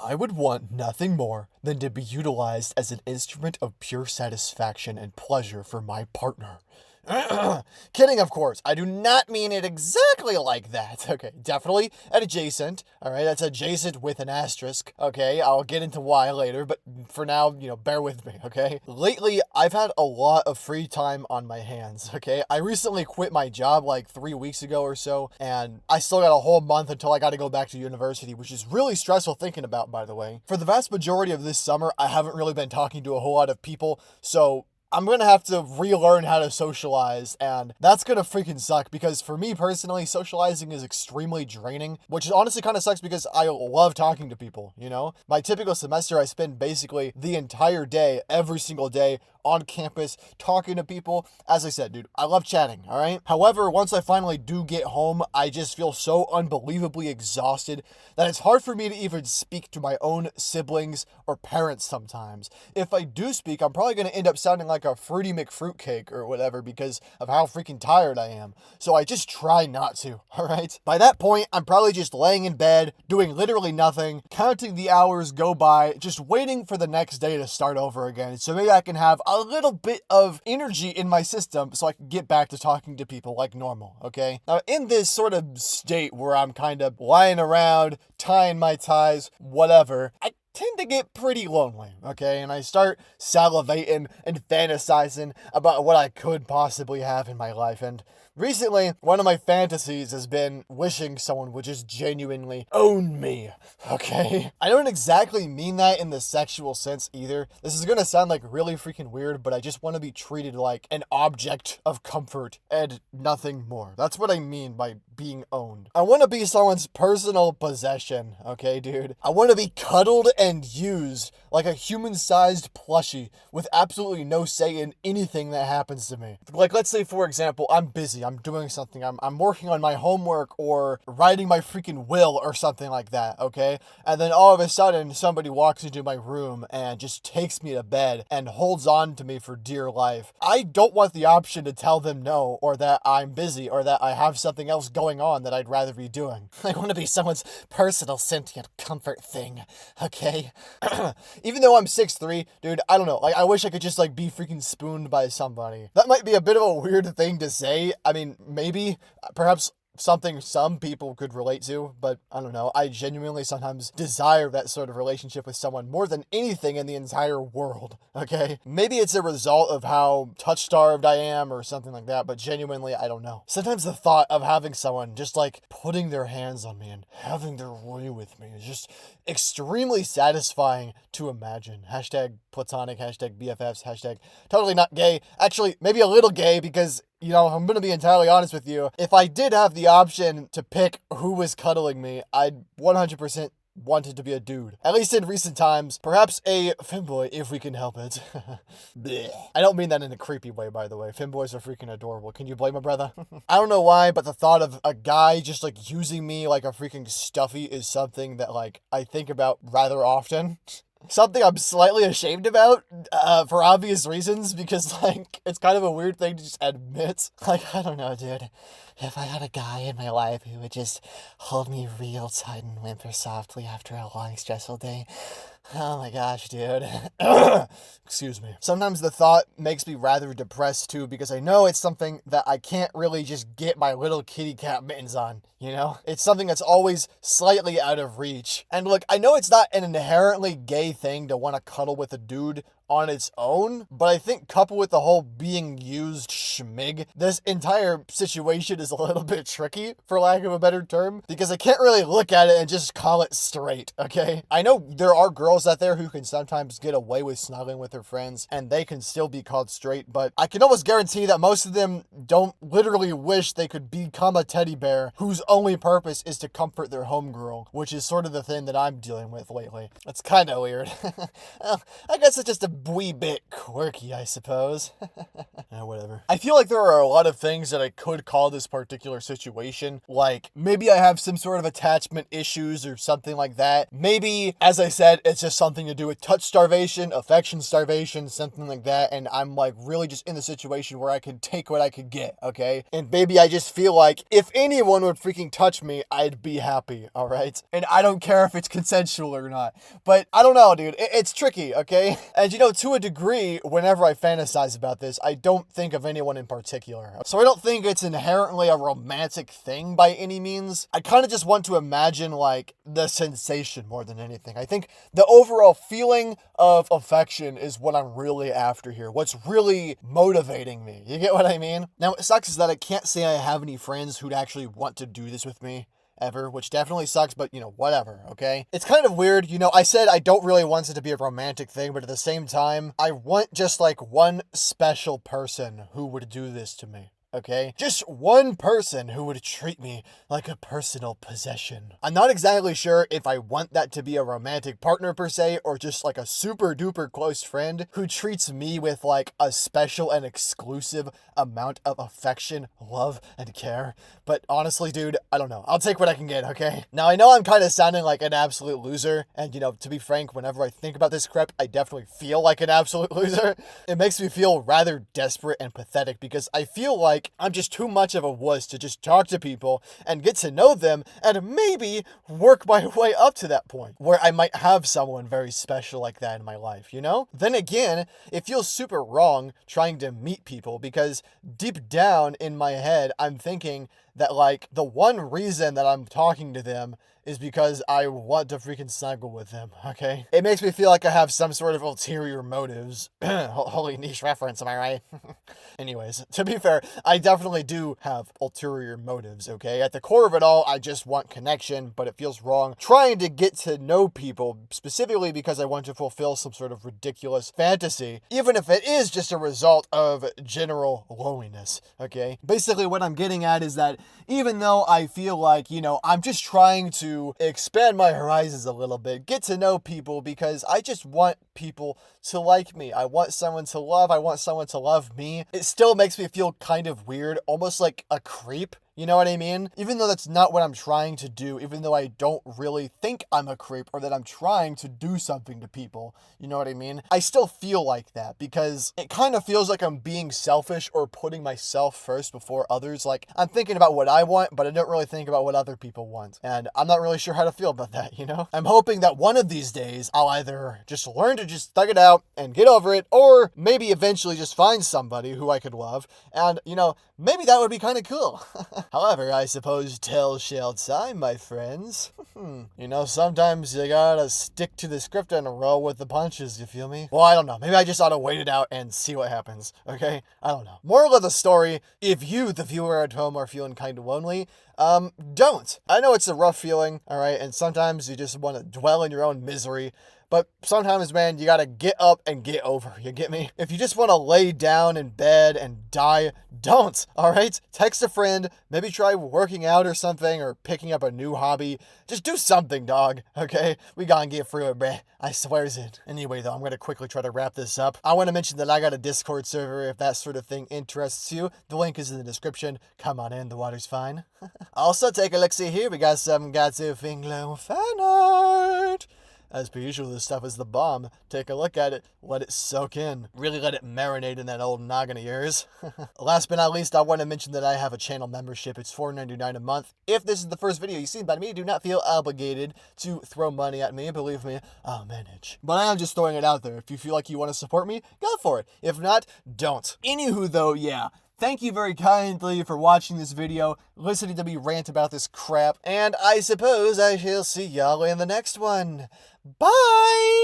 I would want nothing more than to be utilized as an instrument of pure satisfaction and pleasure for my partner. Kidding, of course. I do not mean it exactly like that. Okay, definitely adjacent. All right, that's adjacent with an asterisk. Okay, I'll get into why later, but for now, bear with me, okay? Lately, I've had a lot of free time on my hands, okay? I recently quit my job like 3 weeks ago or so, and I still got a whole month until I got to go back to university, which is really stressful thinking about, by the way. For the vast majority of this summer, I haven't really been talking to a whole lot of people, so I'm gonna have to relearn how to socialize, and that's gonna freaking suck because for me personally, socializing is extremely draining, which honestly kind of sucks because I love talking to people, My typical semester, I spend basically the entire day, every single day, on campus, talking to people. As I said, dude, I love chatting, all right? However, once I finally do get home, I just feel so unbelievably exhausted that it's hard for me to even speak to my own siblings or parents sometimes. If I do speak, I'm probably gonna end up sounding like a fruity McFruitcake or whatever because of how freaking tired I am. So I just try not to, all right? By that point, I'm probably just laying in bed, doing literally nothing, counting the hours go by, just waiting for the next day to start over again. So maybe I can have a little bit of energy in my system so I can get back to talking to people like normal, okay? Now, in this sort of state where I'm kind of lying around, tying my ties, whatever, I tend to get pretty lonely, okay? And I start salivating and fantasizing about what I could possibly have in my life. And recently, one of my fantasies has been wishing someone would just genuinely own me, okay? I don't exactly mean that in the sexual sense either. This is gonna sound like really freaking weird, but I just want to be treated like an object of comfort and nothing more. That's what I mean by being owned. I want to be someone's personal possession, okay, dude? I want to be cuddled and used like a human-sized plushie with absolutely no say in anything that happens to me. Like, let's say, for example, I'm busy, I'm doing something, I'm working on my homework or writing my freaking will or something like that, okay? And then all of a sudden, somebody walks into my room and just takes me to bed and holds on to me for dear life. I don't want the option to tell them no, or that I'm busy, or that I have something else going on that I'd rather be doing. I want to be someone's personal sentient comfort thing, okay? Even though I'm 6'3", dude, I don't know. Like, I wish I could just, be freaking spooned by somebody. That might be a bit of a weird thing to say. I mean, maybe, perhaps something some people could relate to, but I don't know. I genuinely sometimes desire that sort of relationship with someone more than anything in the entire world, okay? Maybe it's a result of how touch-starved I am or something like that, but genuinely, I don't know. Sometimes the thought of having someone just, putting their hands on me and having their way with me is just extremely satisfying to imagine. Hashtag platonic, hashtag BFFs, hashtag totally not gay. Actually, maybe a little gay because I'm going to be entirely honest with you. If I did have the option to pick who was cuddling me, I'd 100% want it to be a dude. At least in recent times. Perhaps a femboy, if we can help it. Blech. I don't mean that in a creepy way, by the way. Femboys are freaking adorable. Can you blame a brother? I don't know why, but the thought of a guy just, using me like a freaking stuffy is something that, I think about rather often. Something I'm slightly ashamed about, for obvious reasons, because, it's kind of a weird thing to just admit. I don't know, dude. If I had a guy in my life who would just hold me real tight and whimper softly after a long, stressful day, oh my gosh, dude. Excuse me. Sometimes the thought makes me rather depressed, too, because I know it's something that I can't really just get my little kitty cat mittens on, It's something that's always slightly out of reach. And look, I know it's not an inherently gay thing to want to cuddle with a dude on its own, but I think coupled with the whole being used schmig, this entire situation is a little bit tricky, for lack of a better term, because I can't really look at it and just call it straight, okay? I know there are girls out there who can sometimes get away with snuggling with their friends, and they can still be called straight, but I can almost guarantee that most of them don't literally wish they could become a teddy bear whose only purpose is to comfort their homegirl, which is sort of the thing that I'm dealing with lately. It's kind of weird. Well, I guess it's just a wee bit quirky, I suppose. Whatever. I feel like there are a lot of things that I could call this particular situation. Like, maybe I have some sort of attachment issues or something like that. Maybe, as I said, it's just something to do with touch starvation, affection starvation, something like that. And I'm like really just in the situation where I could take what I could get, okay? And maybe I just feel like if anyone would freaking touch me, I'd be happy, all right? And I don't care if it's consensual or not. But I don't know, dude. It's tricky, okay? And you know, to a degree, whenever I fantasize about this, I don't think of anyone in particular. So I don't think it's inherently a romantic thing by any means. I kind of just want to imagine like the sensation more than anything. I think the overall feeling of affection is what I'm really after here. What's really motivating me. You get what I mean? Now, it sucks is that I can't say I have any friends who'd actually want to do this with me ever, which definitely sucks, but you know, whatever, okay? It's kind of weird, you know, I said I don't really want it to be a romantic thing, but at the same time, I want just like one special person who would do this to me. Okay? Just one person who would treat me like a personal possession. I'm not exactly sure if I want that to be a romantic partner per se, or just like a super duper close friend who treats me with like a special and exclusive amount of affection, love, and care. But honestly, dude, I don't know. I'll take what I can get, okay? Now, I know I'm kind of sounding like an absolute loser, and you know, to be frank, whenever I think about this crap, I definitely feel like an absolute loser. It makes me feel rather desperate and pathetic because I feel like I'm just too much of a wuss to just talk to people and get to know them and maybe work my way up to that point where I might have someone very special like that in my life, you know? Then again, it feels super wrong trying to meet people because deep down in my head, I'm thinking that like the one reason that I'm talking to them is because I want to freaking snuggle with them, okay? It makes me feel like I have some sort of ulterior motives. Holy niche reference, am I right? Anyways, to be fair, I definitely do have ulterior motives, okay? At the core of it all, I just want connection, but it feels wrong trying to get to know people, specifically because I want to fulfill some sort of ridiculous fantasy, even if it is just a result of general loneliness, okay? Basically, what I'm getting at is that even though I feel like, you know, I'm just trying to expand my horizons a little bit, get to know people because I just want people to like me. I want someone to love. I want someone to love me. It still makes me feel kind of weird, almost like a creep. You know what I mean? Even though that's not what I'm trying to do, even though I don't really think I'm a creep or that I'm trying to do something to people, you know what I mean? I still feel like that because it kind of feels like I'm being selfish or putting myself first before others. Like, I'm thinking about what I want, but I don't really think about what other people want. And I'm not really sure how to feel about that, you know? I'm hoping that one of these days I'll either just learn to just thug it out and get over it, or maybe eventually just find somebody who I could love. And, you know, maybe that would be kind of cool. However, I suppose tell shall time, my friends. You know, sometimes you gotta stick to the script and roll with the punches, you feel me? Well, I don't know. Maybe I just ought to wait it out and see what happens, okay? I don't know. Moral of the story, if you, the viewer at home, are feeling kind of lonely, don't. I know it's a rough feeling, alright? And sometimes you just want to dwell in your own misery. But sometimes, man, you gotta get up and get over, you get me? If you just want to lay down in bed and die, don't, alright? Text a friend, maybe try working out or something, or picking up a new hobby. Just do something, dog, okay? We gotta get through it, bruh. I swears it. Anyway, though, I'm gonna quickly try to wrap this up. I want to mention that I got a Discord server if that sort of thing interests you. The link is in the description. Come on in, the water's fine. Also, take a look-see here. We got some Gato Finglo fan art. As per usual, this stuff is the bomb. Take a look at it, let it soak in. Really let it marinate in that old noggin of yours. Last but not least, I want to mention that I have a channel membership. It's $4.99 a month. If this is the first video you've seen by me, do not feel obligated to throw money at me. Believe me, I'll manage. But I am just throwing it out there. If you feel like you want to support me, go for it. If not, don't. Anywho, though, yeah. Thank you very kindly for watching this video, listening to me rant about this crap, and I suppose I shall see y'all in the next one. Bye!